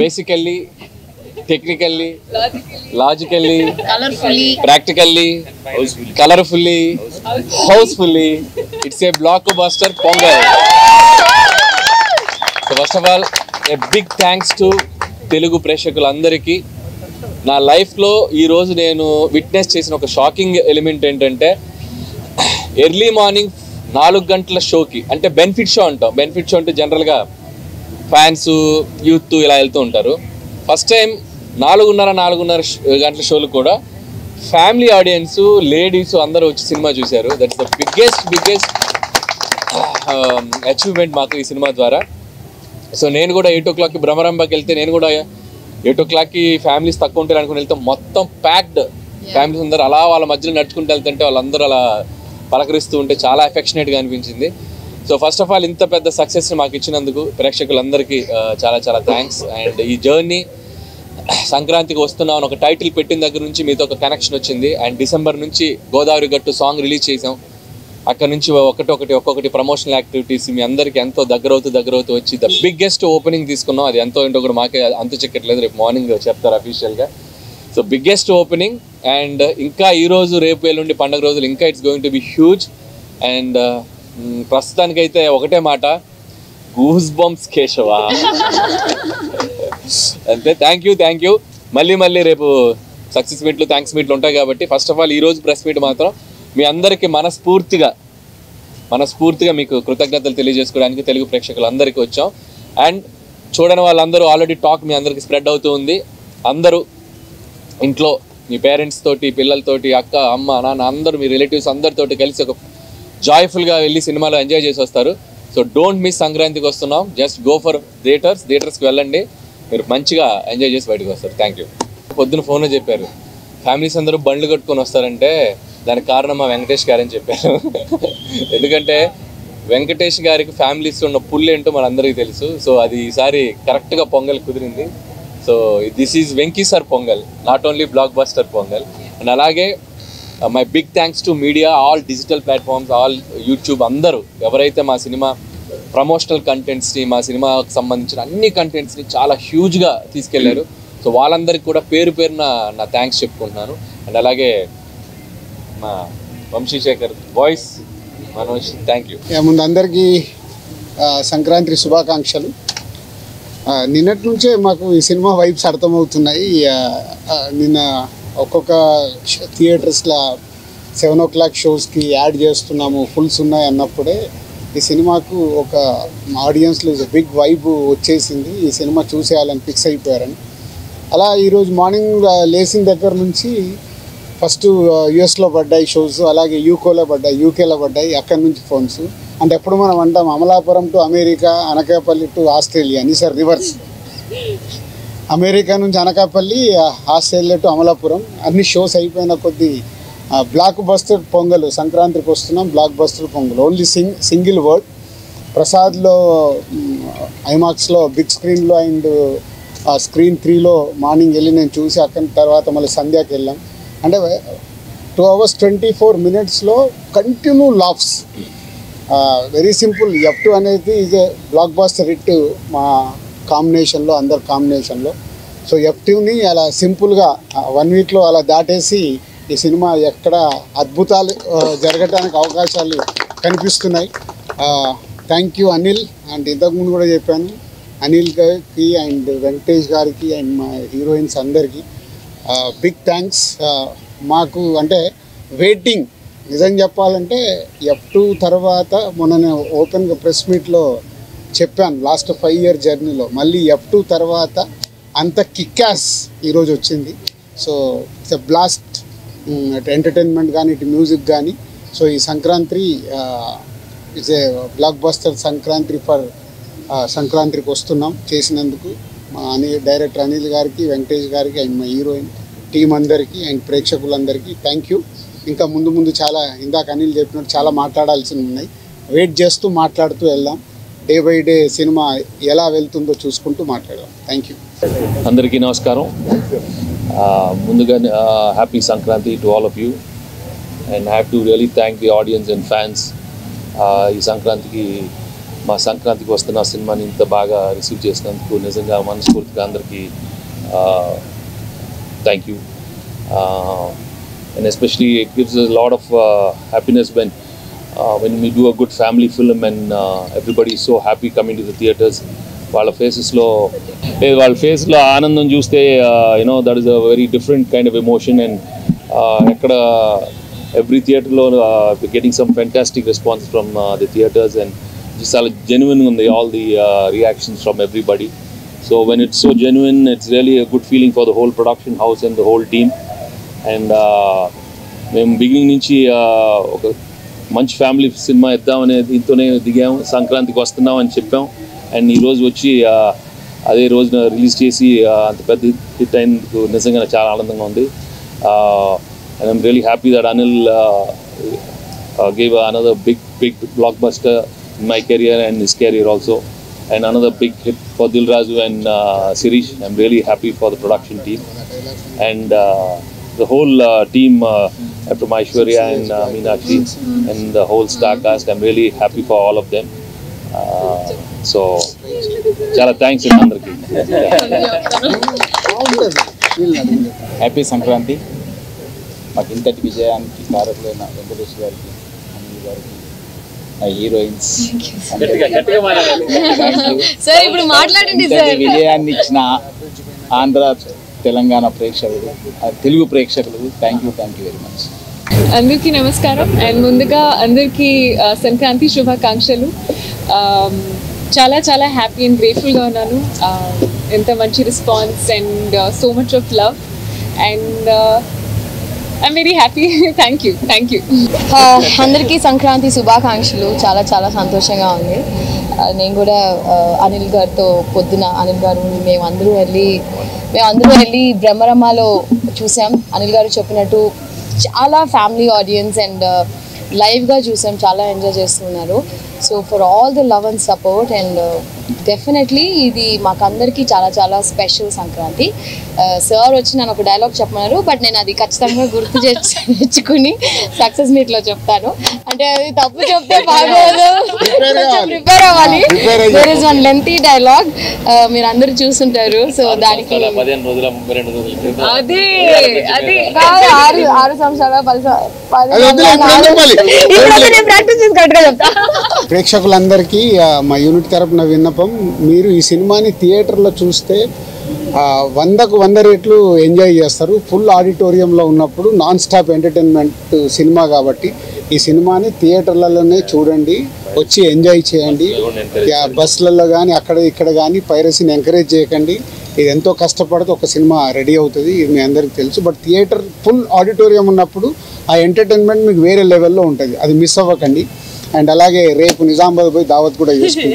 basically, technically, logically, practically, colorfully, housefully. It's a blockbuster Pongal. So first of all, a big thanks to Telugu ప్రేక్షకులందరికీ. నా లైఫ్లో ఈరోజు నేను witness చేసిన ఒక షాకింగ్ ఎలిమెంట్ ఏంటంటే, ఎర్లీ మార్నింగ్ 4 గంటల షోకి, అంటే బెనిఫిట్ షో అంటాం. బెనిఫిట్ షో అంటే జనరల్గా ఫ్యాన్స్ యూత్ ఇలా వెళ్తూ ఉంటారు. ఫస్ట్ టైం 4:30 గంటల షోలు కూడా ఫ్యామిలీ ఆడియన్స్, లేడీస్ అందరూ వచ్చి సినిమా చూశారు. దట్స్ ద బిగ్గెస్ట్ అచీవ్మెంట్ మాకు ఈ సినిమా ద్వారా. సో నేను కూడా 8 o'clockకి భ్రమరంబకి వెళ్తే, నేను కూడా 8 o'clockకి ఫ్యామిలీస్ తక్కువ ఉంటారు అనుకుని వెళ్తే మొత్తం ప్యాక్డ్ ఫ్యామిలీస్ అందరూ అలా వాళ్ళ మధ్యలో నడుచుకుంటూ వెళ్తుంటే వాళ్ళందరూ అలా పలకరిస్తూ ఉంటే చాలా ఎఫెక్షనేట్గా అనిపించింది. సో ఫస్ట్ ఆఫ్ ఆల్ ఇంత పెద్ద సక్సెస్ని మాకు ఇచ్చినందుకు ప్రేక్షకులందరికీ చాలా చాలా థ్యాంక్స్. అండ్ ఈ జర్నీ సంక్రాంతికి వస్తున్నాం ఒక టైటిల్ పెట్టిన దగ్గర నుంచి మీతో ఒక కనెక్షన్ వచ్చింది. అండ్ డిసెంబర్ నుంచి గోదావరి గట్టు సాంగ్ రిలీజ్ చేసాం. అక్కడ నుంచి ఒక్కొక్కటి ప్రమోషనల్ యాక్టివిటీస్ మీ అందరికీ ఎంతో దగ్గరవుతూ వచ్చి ద బిగ్గెస్ట్ ఓపెనింగ్ తీసుకున్నాం. అది ఎంతో ఏంటో కూడా మాకే అంత చెక్కట్లేదు, రేపు మార్నింగ్ చెప్తారు అఫీషియల్గా. So biggest opening. అండ్ ఇంకా ఈరోజు రేపు ఎల్లుండి పండుగ రోజులు ఇంకా it's going to be huge. And ప్రస్తుతానికైతే ఒకటే మాట, గూస్ బంప్స్ కేశవా అంతే. Thank you. మళ్ళీ రేపు సక్సెస్ మీట్లు, థ్యాంక్స్ మీట్లు ఉంటాయి కాబట్టి ఫస్ట్ ఆఫ్ ఆల్ ఈరోజు ప్రెస్ మీట్ మాత్రం మీ అందరికీ మనస్ఫూర్తిగా మీకు కృతజ్ఞతలు తెలియజేసుకోవడానికి తెలుగు ప్రేక్షకులందరికీ వచ్చాం. అండ్ చూడని వాళ్ళందరూ ఆల్రెడీ టాక్ మీ అందరికీ స్ప్రెడ్ అవుతూ ఉంది. అందరూ ఇంట్లో మీ పేరెంట్స్ తోటి, పిల్లలతోటి, అక్క, అమ్మ, నాన్న అందరూ మీ రిలేటివ్స్ అందరితోటి కలిసి ఒక జాయ్ఫుల్గా వెళ్ళి సినిమాలో ఎంజాయ్ చేసి వస్తారు. So don't miss. సంక్రాంతికి వస్తున్నాం, జస్ట్ గో ఫర్ థియేటర్స్కి వెళ్ళండి, మీరు మంచిగా ఎంజాయ్ చేసి బయటకు వస్తారు. Thank you. పొద్దున ఫోన్లో చెప్పారు ఫ్యామిలీస్ అందరూ బండ్లు కట్టుకొని వస్తారంటే దానికి కారణం మా వెంకటేష్ గారని చెప్పారు. ఎందుకంటే వెంకటేష్ గారికి ఫ్యామిలీస్ ఉన్న పుల్ ఏంటో మనందరికీ తెలుసు. సో అది ఈసారి కరెక్ట్గా పొంగల్ కుదిరింది. So this is Venky sir Pongal, not only blockbuster Pongal. And అలాగే my big thanks to media, all digital platforms, all YouTube, అందరూ ఎవరైతే మా సినిమా ప్రమోషనల్ కంటెంట్స్ని, మా సినిమాకి సంబంధించిన అన్ని కంటెంట్స్ని చాలా హ్యూజ్గా తీసుకెళ్లారు. సో వాళ్ళందరికీ కూడా పేరున నా థ్యాంక్స్ చెప్పుకుంటున్నాను. అండ్ అలాగే మా Vamsi Sekhar voice Manoj, thank you. ముందు అందరికీ సంక్రాంతి శుభాకాంక్షలు. నిన్నటి నుంచే మాకు ఈ సినిమా వైబ్స్ అర్థమవుతున్నాయి. నిన్న ఒక్కొక్క థియేటర్స్లో 7 o'clock షోస్కి యాడ్ చేస్తున్నాము, ఫుల్స్ ఉన్నాయి అన్నప్పుడే ఈ సినిమాకు ఒక ఆడియన్స్లో బిగ్ వైబ్ వచ్చేసింది. ఈ సినిమా చూసేయాలని ఫిక్స్ అయిపోయారని. అలా ఈరోజు మార్నింగ్ లేచిన దగ్గర నుంచి ఫస్ట్ యుఎస్లో పడ్డాయి షోస్, అలాగే యూకేలో పడ్డాయి. అక్కడి నుంచి ఫోన్స్. అంటే ఎప్పుడు మనం అంటాం Amalapuram to America, Anakapalli to Australia అని, సార్ రివర్స్. అమెరికా నుంచి అనకాపల్లి, ఆస్ట్రేలియా టు అమలాపురం. అన్ని షోస్ అయిపోయిన కొద్దీ బ్లాక్ బస్టర్ పొంగల్, సంక్రాంతికి వస్తున్నాం blockbuster Pongal. Only single word. ప్రసాద్లో ఐమాక్స్లో బిగ్ స్క్రీన్లో అండ్ స్క్రీన్ 3లో మార్నింగ్ వెళ్ళి నేను చూసి అక్కడి తర్వాత మళ్ళీ సంధ్యాకి వెళ్ళాం. అంటే 2 hours 24 minutesలో continue laughs. Very simple. F2 అనేది is a blockbuster hit మా కాంబినేషన్లో, అందరు కాంబినేషన్లో. సో F2ని అలా సింపుల్గా 1 weekలో అలా దాటేసి ఈ సినిమా ఎక్కడ అద్భుతాలు జరగడానికి అవకాశాలు కనిపిస్తున్నాయి. Thank you Anil. అండ్ ఇంతకుముందు కూడా చెప్పాను, అనిల్ గారికి అండ్ వెంకటేష్ గారికి అండ్ మా హీరోయిన్స్ అందరికీ బిగ్ థ్యాంక్స్. మాకు అంటే వెయిటింగ్, నిజం చెప్పాలంటే F2 తర్వాత మొన్న నేను ఓపెన్గా ప్రెస్ మీట్లో చెప్పాను, లాస్ట్ 5 year జర్నీలో మళ్ళీ F2 తర్వాత అంత కిక్యాస్ ఈరోజు వచ్చింది. సో ఇట్స్ ఎ బ్లాస్ట్, ఇటు ఎంటర్టైన్మెంట్ కానీ ఇటు మ్యూజిక్ కానీ. సో ఈ Sankranti it's a block buster Sankranti for సంక్రాంతికి వస్తున్నాం చేసినందుకు మా డైరెక్టర్ అనిల్ గారికి, వెంకటేష్ గారికి అండ్ మా హీరోయిన్ టీం అందరికీ అండ్ ప్రేక్షకులందరికీ థ్యాంక్ యూ. ఇంకా ముందు చాలా ఇందాక అనిల్ చెప్పినట్టు చాలా మాట్లాడాల్సి ఉన్నాయి. వెయిట్ చేస్తూ మాట్లాడుతూ వెళ్దాం. డే బై డే సినిమా ఎలా వెళ్తుందో చూసుకుంటూ మాట్లాడదాం. Thank you. అందరికీ నమస్కారం. ముందుగా happy Sankranti to all of you. And have to really thank the audience and fans. ఈ సంక్రాంతికి మా సంక్రాంతికి వస్తున్న సినిమాని ఇంత బాగా రిసీవ్ చేసినందుకు నిజంగా మనస్ఫూర్తిగా అందరికీ thank you. And especially it gives us a lot of happiness when we do a good family film and everybody is so happy coming to the theatres. వాళ్ళ ఫేస్లో ఆనందం చూస్తే that is a very different kind of emotion. And ఎక్కడ every థియేటర్లో getting some fantastic response from the theatres and చాలా జెన్యున్గా ఉంది all the reactions from everybody. So when it's so genuine it's really a good feeling for the whole production house and the whole team. And మేము beginning నుంచి ఒక మంచి family cinema ఇద్దామనే దీంతోనే దిగాము. సంక్రాంతికి వస్తున్నాం అని చెప్పాం. అండ్ ఈరోజు వచ్చి అదే రోజున రిలీజ్ చేసి అంత పెద్ద హిట్ అయినందుకు నిజంగా చాలా ఆనందంగా ఉంది. And I'm really happy that Anil gave another big blockbuster in my career and his career also, and another big hit for Dil Raju and Sirish. I'm really happy for the production team and the whole team from Aishwarya and Meenakshi and the whole star cast. I'm really happy for all of them. So chala thanks andariki. Happy Sankranti. మాకు ఇంతటి విజయానికి కారకులైన వెంకటేష్ గారికి, అనిల్ గారికి, మా heroines విజయాన్ని ఇచ్చిన ఆంధ్ర తెలంగాణ ప్రేక్షకులు, తెలుగు ప్రేక్షకులు థ్యాంక్ యూ వెరీ మచ్. అందరికీ నమస్కారం. అండ్ ముందుగా అందరికీ సంక్రాంతి శుభాకాంక్షలు. చాలా చాలా హ్యాపీ అండ్ గ్రేట్ఫుల్గా ఉన్నాను. ఎంత మంచి response and so much of love and I'm very happy. Thank you. అందరికీ సంక్రాంతి శుభాకాంక్షలు. చాలా చాలా సంతోషంగా ఉంది. నేను కూడా అనిల్ గారితో పొద్దున అనిల్ గారు మేమందరూ వెళ్ళి బ్రహ్మరమ్మలో చూసాం. అనిల్ గారు చెప్పినట్టు చాలా ఫ్యామిలీ ఆడియన్స్ అండ్ లైవ్గా చూసాం. చాలా ఎంజాయ్ చేస్తున్నారు. So for all the love and support and definitely ఇది మాకందరికీ చాలా చాలా స్పెషల్ సంక్రాంతి. సార్ వచ్చి నన్ను ఒక డైలాగ్ చెప్పమన్నారు, బట్ నేను అది ఖచ్చితంగా గుర్తు తెచ్చుకుని సక్సెస్ మీట్లో చెప్తాను. అంటే అది తప్పు చెప్తే బాగోదు, ప్రిపేర్ అవ్వాలి. There is one lengthy dialogue, మీరు అందరూ చూస్తుంటారు. సో దానికి 6 సంవత్సరాలు 10 ప్రాక్టీస్ చేసి కరెక్ట్గా చెప్తా. ప్రేక్షకులందరికీ మా యూనిట్ తరపున విన్నపం, మీరు ఈ సినిమాని థియేటర్లో చూస్తే 100కు 100 రెట్లు ఎంజాయ్ చేస్తారు. ఫుల్ ఆడిటోరియంలో ఉన్నప్పుడు నాన్ స్టాప్ ఎంటర్టైన్మెంట్ సినిమా కాబట్టి ఈ సినిమాని థియేటర్లలోనే చూడండి, వచ్చి ఎంజాయ్ చేయండి. బస్సులలో కానీ అక్కడ ఇక్కడ కానీ పైరసీని ఎంకరేజ్ చేయకండి. ఇది ఎంతో కష్టపడితే ఒక సినిమా రెడీ అవుతుంది, ఇది మీ అందరికీ తెలుసు. బట్ థియేటర్ ఫుల్ ఆడిటోరియం ఉన్నప్పుడు ఆ ఎంటర్టైన్మెంట్ మీకు వేరే లెవెల్లో ఉంటుంది, అది మిస్ అవ్వకండి. అండ్ అలాగే రేపు నిజామాబాద్ పోయి దావత్ కూడా చేసుకుంటాం.